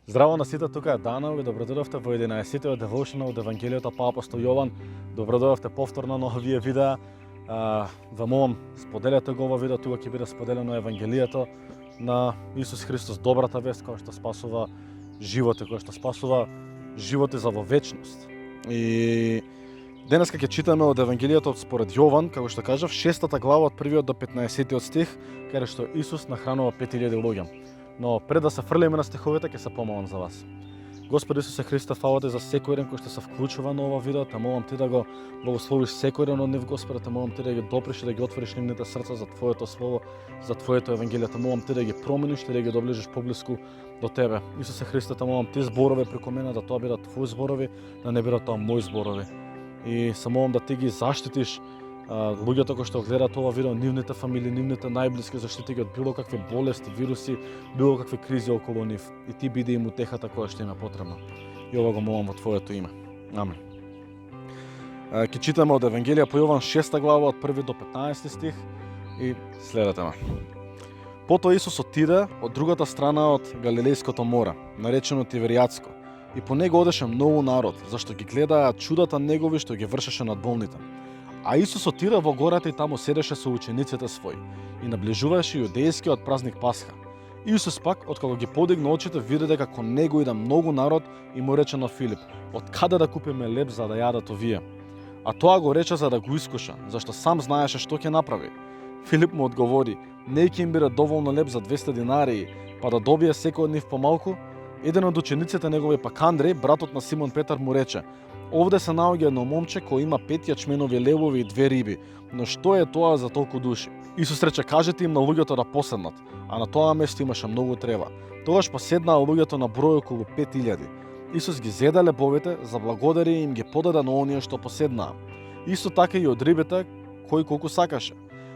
Здраво на сите, тука е Даниел и добродојавте во 11-тиот девошнал од Евангелието по апостол Јован. Добродојавте повторно на овие видеа. Ве молам, споделете го ова видео, тука ќе биде споделено Евангелието на Исус Христос, добрата вест која што спасува животи, која што спасува животи за во вечност. И денеска ќе читаме од Евангелието според Јован, како што кажав, 6 глава од 1 до 15 стих, каде што Исус нахранува 5000 луѓе. Но пред да се фрлиме на стиховите, ќе се помолам за вас. Господи Исусе Христе, фала ти за секој еден кој што се вклучува на ова видео, те молам ти да го благословиш секој еден од нив, Господи, те молам ти да ги допреш и да ги отвориш нивните срца за Твоето слово, за Твоето Евангелие, те молам ти да ги промениш и да ги доближиш поблиску до Тебе. Исусе Христе, те молам ти зборови преку мене да тоа бидат Твои зборови, да не бидат тоа мои зборови. И се молам да ти ги заштитиш луѓето кои што гледаат ова видео, нивните фамилии, нивните најблиски, заштити ги од било какви болести, вируси, било какви кризи околу нив. И ти биде им утехата која што им е потребна. И ова го молам во Твоето име. Амен. Ќе читаме од Евангелија по Јован 6 глава од 1 до 15 стих и следете ме. Потоа Исус отиде од другата страна од Галилејското море, наречено Тиверијатско, и по него одеше многу народ, зашто ги гледаа чудата негови што ги вршеше над болните. А Исус отиде во гората и таму седеше со учениците своји и наближуваше јудејскиот празник Пасха. Исус пак, откако ги подигна очите, виде дека кон него иде многу народ и му рече на Филип: "Од каде да купиме леб за да јадат овие?" А тоа го рече за да го искуша, зашто сам знаеше што ќе направи. Филип му одговори: "Не ќе им биде доволно леб за 200 динарии, па да добие секој од нив помалку?" Еден од учениците негови, пак Андреј, братот на Симон Петар, му рече: "Овде се наоѓа едно момче кој има 5 јачменови лебови и 2 риби, но што е тоа за толку души?" Исус рече: "Кажете им на луѓето да поседнат", а на тоа место имаше многу трева. Тогаш поседнаа луѓето на број околу 5000. Исус ги зеде лебовите, заблагодари и им ги подаде на оние што поседнаа. Исто така и од рибите, кој колку сакаше.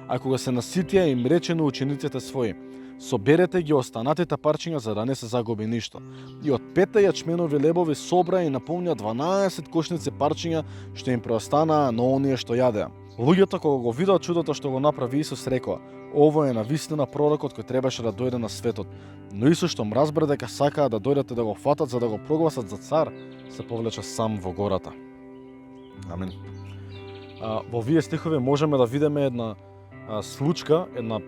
А кога се наситија, им рече на учениците своји: "Соберете ги останатите парчиња за да не се загуби ништо." И од 5 јачменови лебови собра и наполња 12 кошници парчиња што им преостанаа на оние што јадеа. Луѓето кога го видеа чудото што го направи Исус, рекоа: "Ово е навистина пророкот кој требаше да дојде на светот." Но Исус, штом разбра дека сакаа да дојдат и да го фатат за да го прогласат за цар, се повлече сам во гората. Амин. Во овие стихови можеме да видиме една случка, една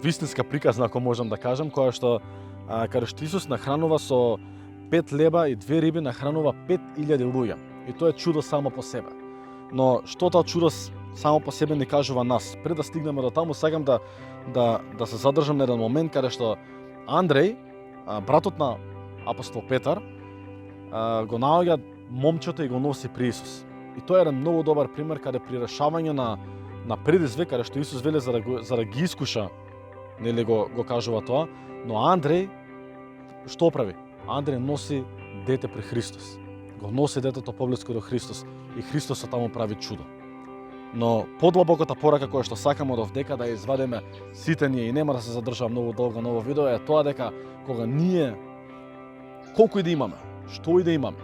вистинска приказна, ако можам да кажам, која што каде што Исус нахранува со 5 леба и 2 риби, нахранува 5000 луѓе. И тоа е чудо само по себе. Но што тоа чудо само по себе ни кажува нас? Пред да стигнеме до таму, сакам да се задржам на еден момент каде што Андреј, братот на апостол Петар, го наоѓа момчето и го носи при Исус. И тоа е еден многу добар пример каде при решавање на предизвик, каде што Исус веле за да ги искуша, нели го кажува тоа, но Андреј што прави? Андреј носи дете при Христос. Го носи детето поблиску до Христос и Христос таму прави чудо. Но подлабоката порака која што сакам од овдека да ја извадиме сите ние, и нема да се задржам многу долго на ово видео, е тоа дека кога ние колку и да имаме, што и да имаме,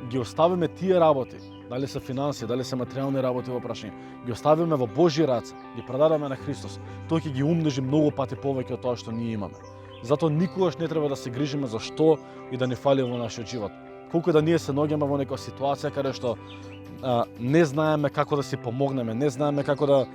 ги оставиме тие работи, дали се финансии, дали се материјални работи во прашање, ги оставиме во Божји раце, ги предадеме на Христос, тој ќе ги умножи многу пати повеќе од тоа што ние имаме. Затоа никогаш не треба да се грижиме за што и да ни фали во нашиот живот. Колку и да ние се наоѓаме во некоја ситуација каде што не знаеме како да си помогнеме, не знаеме како да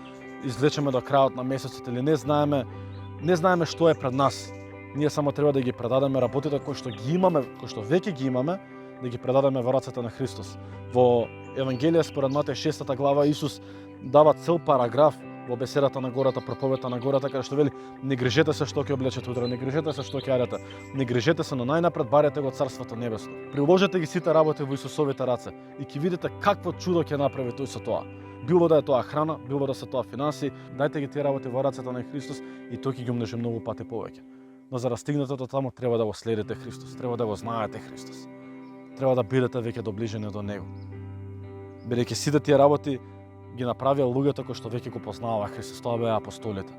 извлечеме до крајот на месецот, или не знаеме што е пред нас. Ние само треба да ги предадеме работите кои што ги имаме, кои што веќе ги имаме, да ги предадеме во рацете на Христос. Во Евангелие според Матеј 6 глава Исус дава цел параграф во беседата на гората, проповедта на гората, каде што вели: "Не грижете се што ќе облечете утре, не грижете се што ќе јадете, не грижете се, но најнапред барете го Царството небесно. Приложете ги сите работи во Исусовите раце и ќе видите какво чудо ќе направи тој со тоа. Било да е тоа храна, било да се тоа финансии, дајте ги тие работи во рацете на Христос и тој ќе ги умножи многу пати повеќе." Но за да стигнете до таму, треба да го следите Христос, треба да го знаете Христос. Треба да бидете веќе доближени до Него. Бидејќи сите тие работи ги направија луѓето кои што веќе го познаваа Христос, тоа беа апостолите.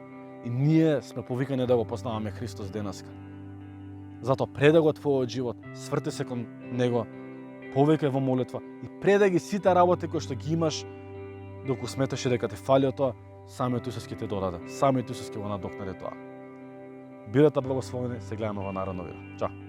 И ние сме повикани да го познаваме Христос денеска. Затоа пред да го твојот живот, сврти се кон Него, повеќе во молитва и пред да ги сите работи кои што ги имаш, доколку сметаш дека ти фали тоа, самиот Исус ќе ти додаде, самиот Исус ќе го надокнади тоа. Бидете благословени, се гледаме во наредно видео. Чао!